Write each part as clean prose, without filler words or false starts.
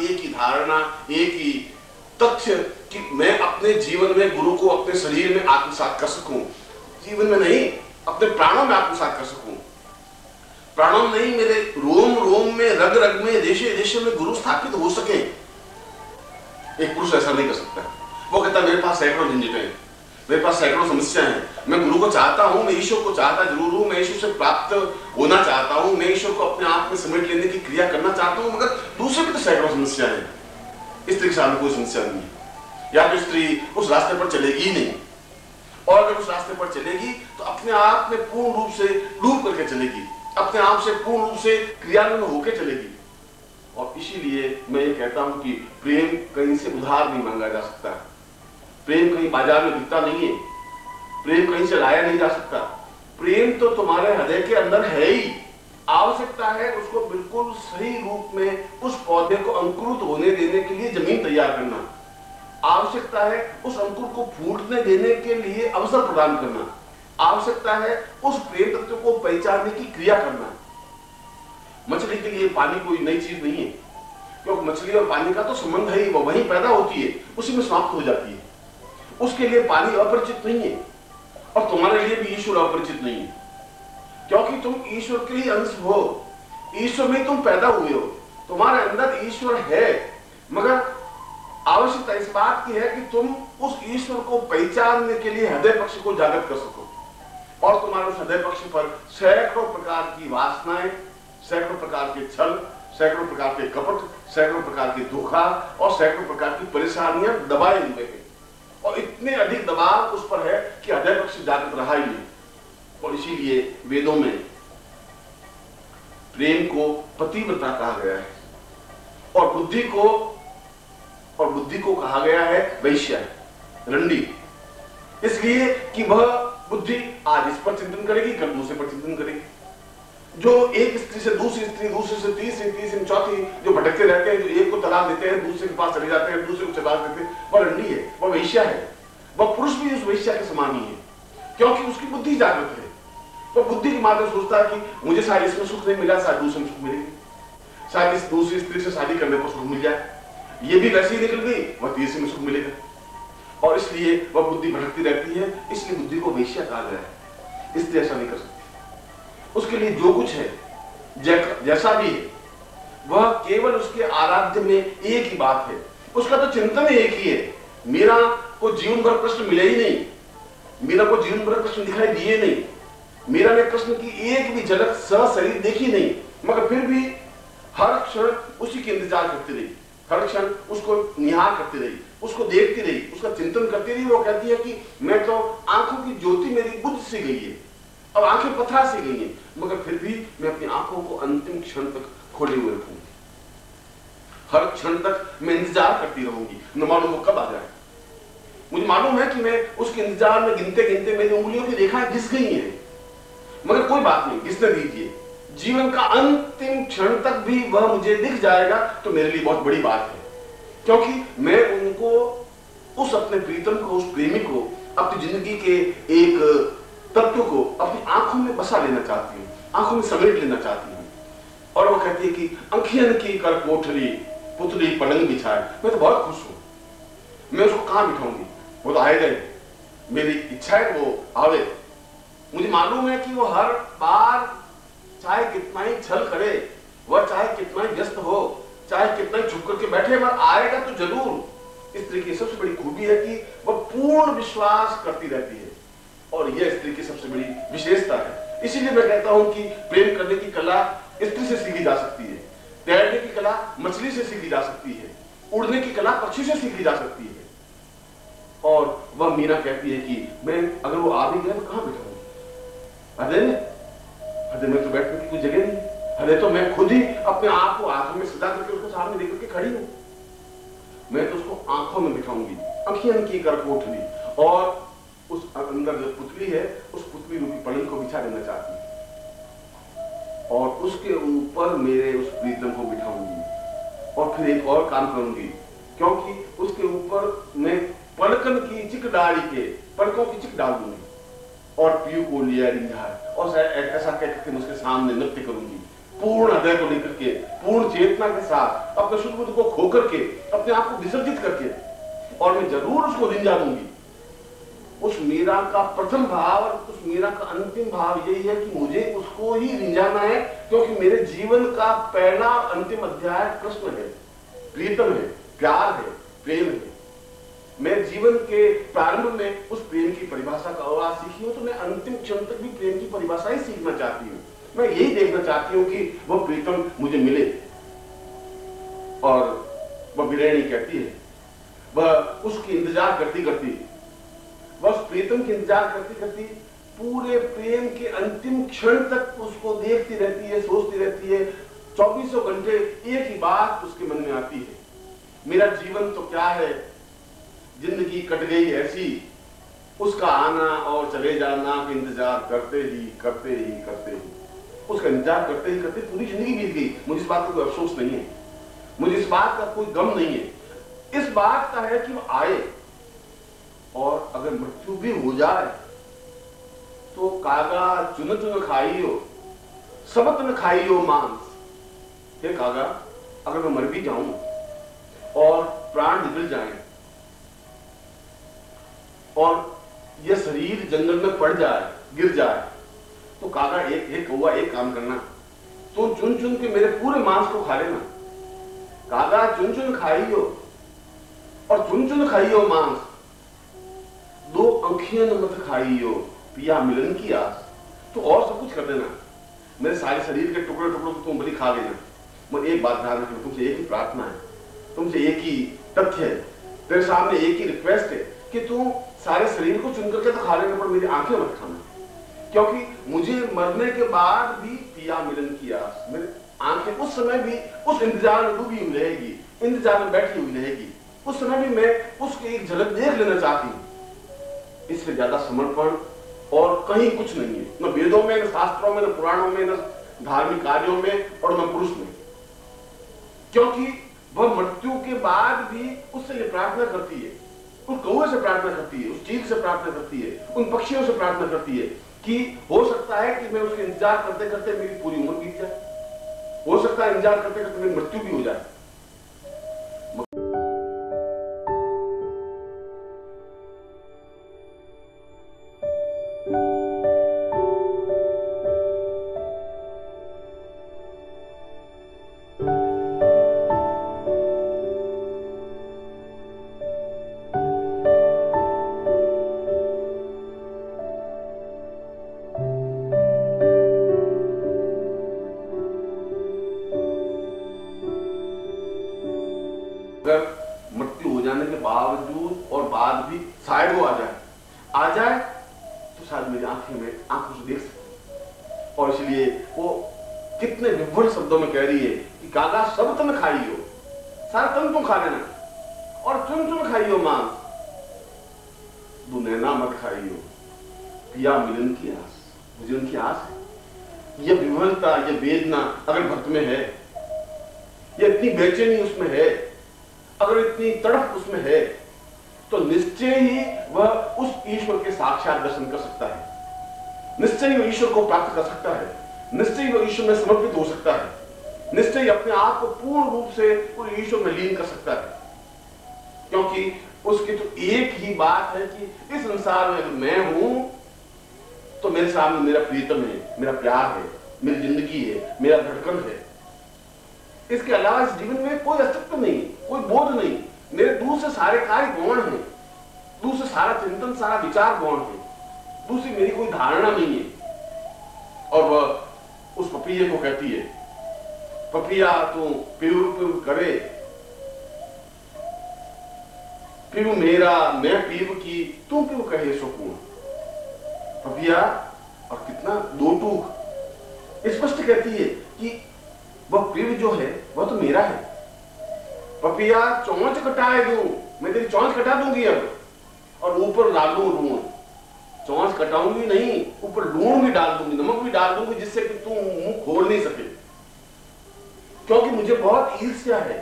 एक ही धारणा, एक ही तथ्य कि मैं अपने जीवन में गुरु को अपने शरीर में आत्मसात कर सकूं, जीवन में नहीं अपने प्राणों में आत्मसात कर सकूं, प्राणों में नहीं मेरे रोम रोम में, रग रग में, देशे देशे में गुरु स्थापित हो सके। एक पुरुष ऐसा नहीं कर सकता। वो कहता है मेरे पास सैकड़ों झंझटें हैं, मेरे पास सैकड़ों समस्याएं हैं, मैं गुरु को चाहता हूं, मैं ईश्वर को चाहता जरूर हूं, मैं ईश्वर से प्राप्त होना चाहता हूं, मैं ईश्वर को अपने आप में समेट लेने की क्रिया करना चाहता हूं, मगर दूसरे भी तो सैकड़ों समस्या है। स्त्री के सामने कोई समस्या नहीं है, या तो स्त्री उस रास्ते पर चलेगी ही नहीं, और अगर उस रास्ते पर चलेगी तो अपने आप में पूर्ण रूप से डूब करके चलेगी, अपने आप से पूर्ण रूप से क्रियान्वयन होकर चलेगी। और इसीलिए मैं ये कहता हूं कि प्रेम कहीं से उधार नहीं मांगा जा सकता, प्रेम कहीं बाजार में बिकता नहीं है, प्रेम कहीं से लाया नहीं जा सकता। प्रेम तो तुम्हारे हृदय के अंदर है ही। आवश्यकता है उसको बिल्कुल सही रूप में उस पौधे को अंकुरित होने देने के लिए जमीन तैयार करना, आवश्यकता है उस अंकुर को फूटने देने के लिए अवसर प्रदान करना, आवश्यकता है उस प्रेम तत्व को पहचानने की क्रिया करना। मछली के लिए पानी कोई नई चीज नहीं है, क्योंकि मछली और पानी का तो संबंध है ही, वो वहीं पैदा होती है, उसी में समाप्त हो जाती है। उसके लिए पानी अपरिचित नहीं है, और तुम्हारे लिए भी ईश्वर अपरिचित नहीं है, क्योंकि तुम ईश्वर के ही अंश हो, ईश्वर में तुम पैदा हुए हो, तुम्हारे अंदर ईश्वर है। मगर आवश्यकता इस बात की है कि तुम उस ईश्वर को पहचानने के लिए हृदय पक्ष को जागृत कर सको, और तुम्हारे उस हृदय पक्ष पर सैकड़ों प्रकार की वासनाएं, सैकड़ों प्रकार के छल, सैकड़ों प्रकार के कपट, सैकड़ों प्रकार के धोखा और सैकड़ों प्रकार की परेशानियां दबाए हुए हैं, और इतने अधिक दबाव उस पर है कि हृदय पक्ष जागृत रहा ही नहीं। और इसीलिए वेदों में प्रेम को पतिव्रता कहा गया है, और बुद्धि को कहा गया है वैश्या, रंडी, इसलिए कि वह बुद्धि आज इस पर चिंतन करेगी, कल दूसरे पर चिंतन करेगी। जो एक स्त्री से दूसरी स्त्री, दूसरे से तीसरी, तीसरी से चौथी, जो भटकते रहते हैं, जो एक को तलाक देते हैं, दूसरे के पास चले जाते हैं, दूसरे को तलाक देते हैं, वह रंडी है, वह वैश्या है। वह पुरुष भी उस वैश्या के समान ही है, क्योंकि उसकी बुद्धि जागृत है। तो बुद्धि के माध्यम सोचता है कि मुझे शायद इसमें सुख नहीं मिला, शायद दूसरे में सुख मिलेगी, शायद इस दूसरी स्त्री से शादी करने पर सुख मिल जाए, ये भी वैसे ही निकल गई, वह तीसरी में सुख मिलेगा, और इसलिए वह बुद्धि भटकती रहती है। इसलिए बुद्धि को वैश्या कहा गया है। इसलिए ऐसा नहीं कर सकती। उसके लिए जो कुछ है, जैसा भी है, वह केवल उसके आराध्य में एक ही बात है, उसका तो चिंतन एक ही है। मीरा को जीवन भर कृष्ण मिले ही नहीं, मीरा को जीवन भर कृष्ण दिखाई दिए नहीं, मीरा ने कृष्ण की एक भी झलक सशरीर देखी नहीं, मगर फिर भी हर क्षण उसी के इंतजार करती रही, हर क्षण उसको निहार करती रही, उसको देखती रही, उसका चिंतन करती रही। वो कहती है कि मैं तो आंखों की ज्योति मेरी बुझ सी गई है, अब आंखें पथरा सी गई हैं, मगर फिर भी मैं अपनी आंखों को अंतिम क्षण तक खोले हुए रखूंगी, हर क्षण तक मैं इंतजार करती रहूंगी, न मालूम वो कब आ जाए। मुझे मालूम है कि मैं उसके इंतजार में गिनते गिनते मेरी उंगलियों की रेखाएं घिस गई हैं, मगर कोई बात नहीं, घिसने दीजिए। जीवन का अंतिम क्षण तक भी वह मुझे दिख जाएगा तो मेरे लिए बहुत बड़ी बात है, क्योंकि मैं उनको, उस अपने प्रीतम को, उस प्रेमी को, अपनी जिंदगी के एक तत्व को अपनी आंखों में बसा लेना चाहती हूँ, आंखों में समेट लेना चाहती हूँ। और वो कहती है कि अंखियन की कर कोठरी पुतली पलंग बिछाए। मैं तो बहुत खुश हूँ, मैं उसको कहाँ बिठाऊंगी, वो तो आएगा ही, मेरी इच्छा है वो आवे। मुझे मालूम है कि वो हर बार चाहे कितना ही छल करे, वह चाहे कितना ही व्यस्त हो, चाहे कितना ही छुप करके बैठे, वह आएगा तो जरूर। इस तरीके की सबसे बड़ी खूबी है कि वह पूर्ण विश्वास करती रहती है, और यह स्त्री की सबसे बड़ी विशेषता है। इसीलिए मैं कहता हूं कि प्रेम करने की कला स्त्री से सीखी जा सकती है, तैरने की कला मछली से सीखी जा सकती है, उड़ने की कला पक्षी से सीखी जा सकती है। और वह मीरा कहती है कि मैं अगर वो आ भी गया तो कहां बैठाऊंगी, हृदय में तो बैठने की कोई जगह नहीं, हृदय तो मैं खुद ही अपने आप को आंखों में सजा करके उसको सामने देख करके खड़ी हूं। मैं तो उसको आंखों में बिठाऊंगी, अंखियन की कर कोठरी, और उस अंदर जो पुतली है, उस पुतली रूपी पलंग को बिछा देना चाहती है, और उसके ऊपर मेरे उस प्रीतम को बिठाऊंगी। और फिर एक और काम करूंगी, क्योंकि उसके ऊपर मैं पलकन की चिक डाली के पलकों की चिक डाल दूंगी, और पीयू को लिया रिंझाए, और ऐसा कहकर मैं उसके सामने नृत्य करूंगी, पूर्ण हृदय को लेकर के, पूर्ण चेतना के साथ, अपने शुद्ध बुद्ध को खो करके, अपने आप को विसर्जित करके, और मैं जरूर उसको रिंझा दूंगी। उस मीरा का प्रथम भाव और उस मीरा का अंतिम भाव यही है कि मुझे उसको ही रिंझाना है, क्योंकि मेरे जीवन का पहला अंतिम अध्याय कृष्ण है, प्रीतम है, प्यार है, प्रेम है। मैं जीवन के प्रारंभ में उस प्रेम की परिभाषा का आवाज सीखी हूं, तो मैं अंतिम क्षण तक भी प्रेम की परिभाषा ही सीखना चाहती हूँ। मैं यही देखना चाहती हूँ कि वह प्रीतम मुझे मिले। और वह विरहिणी कहती है, वह उसकी इंतजार करती करती, वह उस प्रीतम की इंतजार करती करती पूरे प्रेम के अंतिम क्षण तक उसको देखती रहती है, सोचती रहती है। 24 घंटे एक ही बात उसके मन में आती है, मेरा जीवन तो क्या है, जिंदगी कट गई ऐसी, उसका आना और चले जाना का इंतजार करते ही करते ही करते ही, उसका इंतजार करते ही करते पूरी जिंदगी बीत गई। मुझे इस बात का कोई अफसोस नहीं है, मुझे इस बात का कोई गम नहीं है। इस बात का है कि वो आए, और अगर मृत्यु भी हो जाए तो कागा चुन चुन खाइयो, सबत न खाइयो मांस। हे कागा, अगर मैं मर भी जाऊं और प्राण निकल जाए और यह शरीर जंगल में पड़ जाए, गिर जाए, तो कागा एक कौवा एक काम करना, तो चुन चुन के मेरे पूरे मांस को खा लेना। कागा चुन चुन खाइयो, और चुन चुन खाइयो मांस, दो अंखियन मत खाइयो, पिया मिलन की आस। तो और सब कुछ कर देना, मेरे सारे शरीर के टुकड़े टुकड़ों को तुम भली खा लेना, मगर एक बात ध्यान रखना, तुमसे एक ही प्रार्थना है, तुमसे एक ही तथ्य है, तेरे सामने एक ही रिक्वेस्ट है कि तू सारे शरीर को चुन करके तो खा लेना, पर मेरी आंखें मत खाना, क्योंकि मुझे मरने के बाद भी पिया मिलन की आस। मेरी आंखें उस समय भी उस इंतजार में डूबी हुई रहेगी, इंतजार में बैठी हुई रहेगी, उस समय भी मैं उसकी एक झलक देख लेना चाहती हूँ। इससे ज्यादा समर्पण और कहीं कुछ नहीं है, न वेदों में, न शास्त्रों में, न पुराणों में, न धार्मिक कार्यों में, और न पुरुष में। क्योंकि वह मृत्यु के बाद भी उससे ये प्रार्थना करती है, उस कौवे से प्रार्थना करती है, उस चील से प्रार्थना करती है, उन पक्षियों से प्रार्थना करती है कि हो सकता है कि मैं उसके इंतजार करते करते मेरी पूरी उम्र बीत जाए, हो सकता है इंतजार करते करते मेरी मृत्यु भी हो जाए। अगर मृत्यु हो जाने के बावजूद और बाद भी शायद वो आ जाए तो शायद मेरी आंखों से देख सकती, और इसलिए वो कितने विभ्वर शब्दों में कह रही है कि कागा सब तन खाइयो, सारा तन तुम खा लेना, और चुन चुन खाइयो मांस, दो नैना मत खाइयो, पिया मिलन की आस। मुझे उनकी आस है। यह विभ्रता, यह वेदना अगर भक्त में है, यह इतनी बेचैनी उसमें है, अगर इतनी तड़प उसमें है, तो निश्चय ही वह उस ईश्वर के साक्षात दर्शन कर सकता है, निश्चय ही वह ईश्वर को प्राप्त कर सकता है, निश्चय ही वह ईश्वर में समर्पित हो सकता है, निश्चय ही अपने आप को पूर्ण रूप से उस ईश्वर में लीन कर सकता है। क्योंकि उसकी तो एक ही बात है कि इस संसार में अगर मैं हूं तो मेरे सामने मेरा प्रीतम है, मेरा प्यार है, मेरी जिंदगी है, मेरा धड़कन है। इसके अलावा इस जीवन में कोई अस्तित्व नहीं, कोई बोध नहीं, मेरे दूसरे सारे कार्य गौण हैं, दूसरे सारा चिंतन, सारा विचार गौण है, दूसरी मेरी कोई धारणा नहीं है। और वह उस पपीहे को कहती है, पपिया तू पीऊ पीऊ करे, पीऊ मेरा मैं पीऊ की, तू पीऊ कहे सुकून। पपिया, और कितना दो टूक स्पष्ट कहती है कि वह पीऊ जो है वह तो मेरा है। पपिया चौंच कटाए दूं, मैं तेरी चौंच कटा दूंगी अब, और ऊपर डालूं लूण, चौंच कटाऊंगी नहीं, ऊपर लूण भी डाल दूंगी, नमक भी डाल दूंगी, जिससे कि तू मुंह खोल नहीं सके। क्योंकि मुझे बहुत ईर्ष्या है,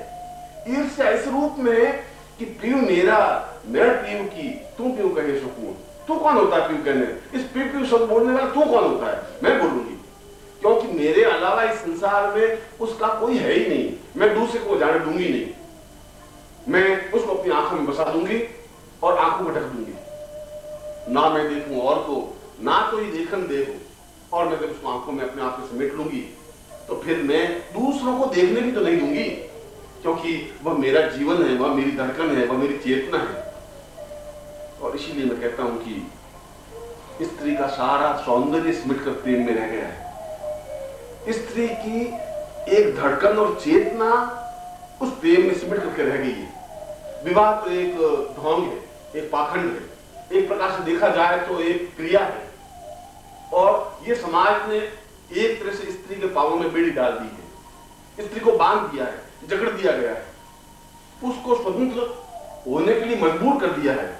ईर्ष्या इस रूप में कि पीऊ मेरा मैं पीऊ की, तू पीऊ कहे सुकून। तू कौन होता है पीऊ कहने? इस पीऊ पीऊ शब्द बोलने वाला तू कौन होता है? मैं बोलूंगी क्योंकि मेरे अलावा इस संसार में उसका कोई है ही नहीं। मैं दूसरे को जाने दूंगी नहीं, मैं उसको अपनी आंखों में बसा दूंगी और आंखों को ढक दूंगी। ना मैं देखूं और को, ना कोई देखन दे हो, और मैं जब उसको आंखों में अपने आप में समेट लूंगी तो फिर मैं दूसरों को देखने भी तो नहीं दूंगी, क्योंकि वह मेरा जीवन है, वह मेरी धड़कन है, वह मेरी चेतना है। और इसीलिए मैं कहता हूं कि स्त्री का सारा सौंदर्य सिमट कर प्रेम में रह गया है। स्त्री की एक धड़कन और चेतना उस प्रेम में सिमट करके रह गई है। विवाह तो एक ढोंग है, एक पाखंड है, एक प्रकार से देखा जाए तो एक क्रिया है, और ये समाज ने एक तरह से स्त्री के पांवों में बेड़ी डाल दी है। स्त्री को बांध दिया है, जकड़ दिया गया है, उसको स्वतंत्र होने के लिए मजबूर कर दिया है,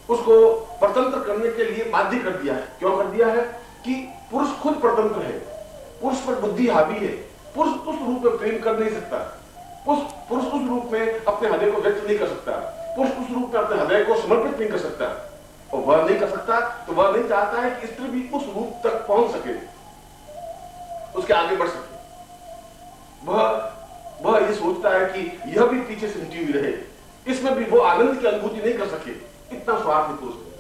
उसको परतंत्र करने के लिए बाध्य कर दिया है। क्यों कर दिया है? कि पुरुष खुद परतंत्र है, पुरुष पर बुद्धि हावी है, पुरुष उस रूप में प्रेम कर नहीं सकता, पुरुष उस रूप में अपने हृदय को व्यक्त नहीं कर सकता, पुरुष उस रूप में अपने हृदय को समर्पित नहीं कर सकता, और वह नहीं कर सकता तो वह नहीं चाहता है कि स्त्री भी उस रूप तक पहुंच सके, उसके आगे बढ़ सके। वह ये सोचता है कि यह भी पीछे से हटी हुई रहे, इसमें भी वो आनंद की अनुभूति नहीं कर सके। इतना स्वार्थ है पुरुष में,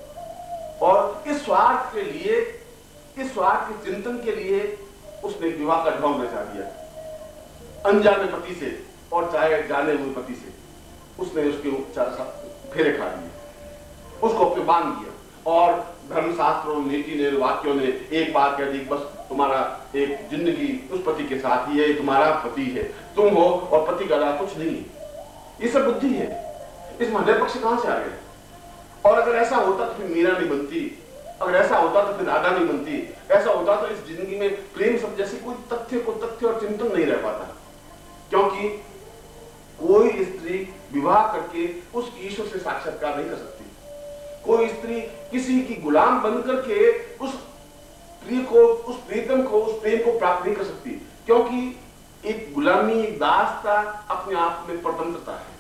और इस स्वार्थ के लिए, इस स्वार्थ के चिंतन के लिए उसने विवाह का ढोंग रचा दिया। अनजाने पति से और चाहे जाने हुए पति से उसने उसके फेरे खा दिए, उसको अपने बांध दिया, और धर्मशास्त्रों, नीति ने, वाक्यों ने एक बात कह दी, बस तुम्हारा एक जिंदगी उस पति के साथ ही है, तुम्हारा पति है, तुम हो और पति का अलावा कुछ नहीं है। ये सब बुद्धि है। इसमें हृदय पक्ष कहां से आ गए? और अगर ऐसा होता तो फिर मीरा नहीं बनती, अगर ऐसा होता तो फिर राधा नहीं बनती, ऐसा होता तो इस जिंदगी में प्रेम सब जैसे कोई तथ्य और चिंतन नहीं रह पाता। क्योंकि कोई स्त्री विवाह करके उस ईश्वर से साक्षात्कार नहीं कर सकती। कोई स्त्री किसी की गुलाम बन करके उस प्रिय को, उस प्रीतम को, उस प्रेम को प्राप्त नहीं कर सकती, क्योंकि एक गुलामी, एक दासता अपने आप में परतंत्रता है,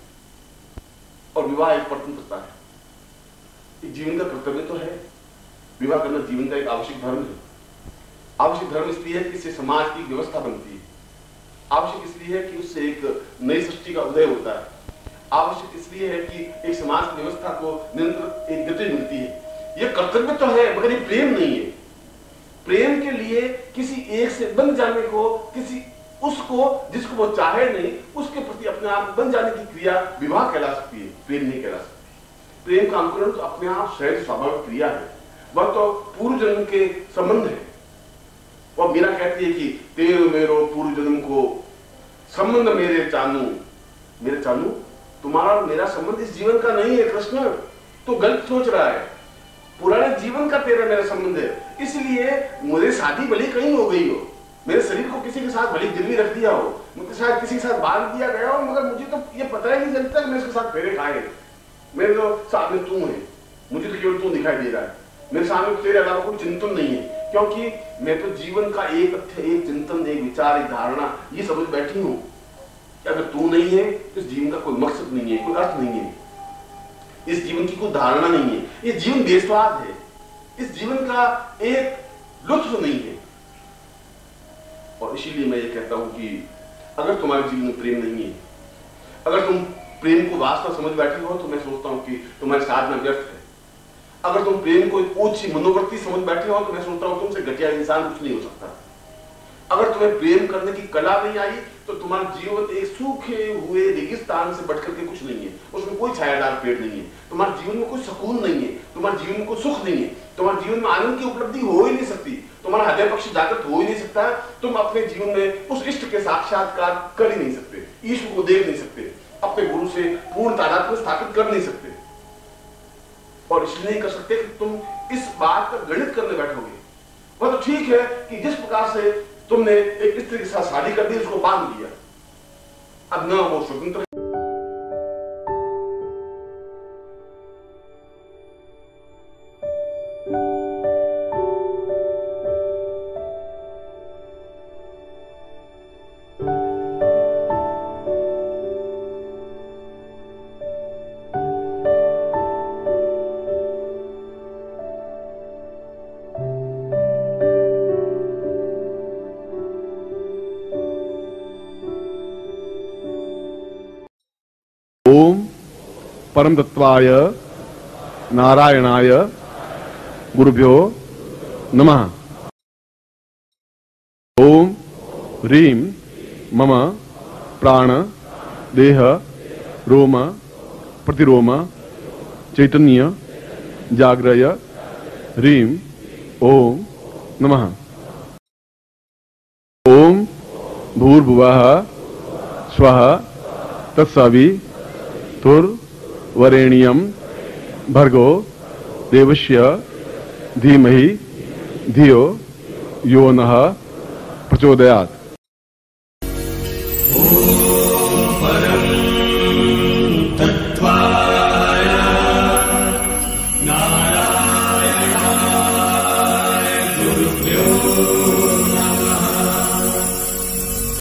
और विवाह एक परतंत्रता है। एक जीवन का कर्तव्य तो है, विवाह करना जीवन का एक आवश्यक धर्म है। आवश्यक धर्म इसलिए है कि इससे समाज की व्यवस्था बनती है, आवश्यक इसलिए है कि उससे एक नई सृष्टि का उदय होता है, आवश्यक इसलिए है कि एक समाज की व्यवस्था को निरंतर एक गति मिलती है। यह कर्तव्य तो है, मगर ये प्रेम नहीं है। प्रेम के लिए किसी एक से बन जाने को, किसी उसको जिसको वो चाहे नहीं, उसके प्रति अपने आप बन जाने की क्रिया विवाह कहला सकती है, प्रेम नहीं कहला सकती। प्रेम का अंकुरण तो अपने आप सहज स्वाभाविक क्रिया है, वह तो पूर्व जन्म के संबंध है। और मीरा कहती है कि तेरो मेरो पूर्व जन्म को संबंध मेरे चानू। मेरे चानू, तुम्हारा और मेरा संबंध इस जीवन का नहीं है कृष्ण, तो गलत सोच रहा है। पुराने जीवन का तेरा मेरा संबंध है, इसलिए मुझे शादी भली कहीं हो गई हो, मेरे शरीर को किसी के साथ भली गिरवी रख दिया हो, मुझे शायद किसी के साथ बांध दिया गया हो, मगर मुझे तो ये पता ही नहीं चलता कि मैं इसके साथ फेरे खाए। मेरे तो सामने तू है, मुझे तो केवल तू दिखाई दे रहा है, मेरे सामने तेरे अलावा कोई चिंतन नहीं है, क्योंकि मैं तो जीवन का एक तथ्य, एक चिंतन, एक विचार, एक धारणा ये समझ बैठी हूं कि अगर तू नहीं है तो इस जीवन का कोई मकसद नहीं है, कोई अर्थ नहीं है, इस जीवन की कोई धारणा नहीं है, ये जीवन बेस्वाद है, इस जीवन का एक लुत्फ नहीं है। और इसीलिए मैं ये कहता हूं कि अगर तुम्हारे जीवन में प्रेम नहीं है, अगर तुम प्रेम को वास्तव समझ बैठे हो, तो मैं सोचता हूं कि तुम्हारी साधना व्यर्थ है। अगर तुम प्रेम को एक ऊंची मनोवृत्ति समझ बैठे हो, तो मैं सोचता हूं तुमसे घटिया इंसान कुछ नहीं हो सकता। अगर तुम्हें प्रेम करने की कला नहीं आई, तो तुम्हारा जीवन एक सूखे हुए रेगिस्तान से बढ़कर के कुछ नहीं है, उसमें कोई छायादार पेड़ नहीं है, तुम्हारे जीवन में कोई सुकून नहीं है, तुम्हारे जीवन में कोई सुख नहीं है, तुम्हारे जीवन में आनंद की उपलब्धि हो ही नहीं सकती, तुम्हारा हृदय पक्ष जागृत हो ही नहीं सकता, तुम अपने जीवन में उस इष्ट के साक्षात्कार कर ही नहीं सकते, ईश्वर को देख नहीं सकते, अपने गुरु से पूर्ण तादात्म्य स्थापित कर नहीं सकते। और इसलिए नहीं कर सकते कि तुम इस बात का गणित करने बैठोगे। वह तो ठीक है कि जिस प्रकार से तुमने एक स्त्री के साथ शादी कर दी, उसको बांध दिया, अब न वो स्वतंत्र ओम परम तत्वाय नारायणाय गुरुभ्यो नमः। ओम ह्रीं मम प्राण देह रोम प्रतिरोम चैतन्य जाग्रय ह्रीं ओम नमः। ओम भूर्भुवः स्वः तत्सवितुर्वरेण्यं भर्गो देवस्य धीमहि धियो यो नः प्रचोदयात्।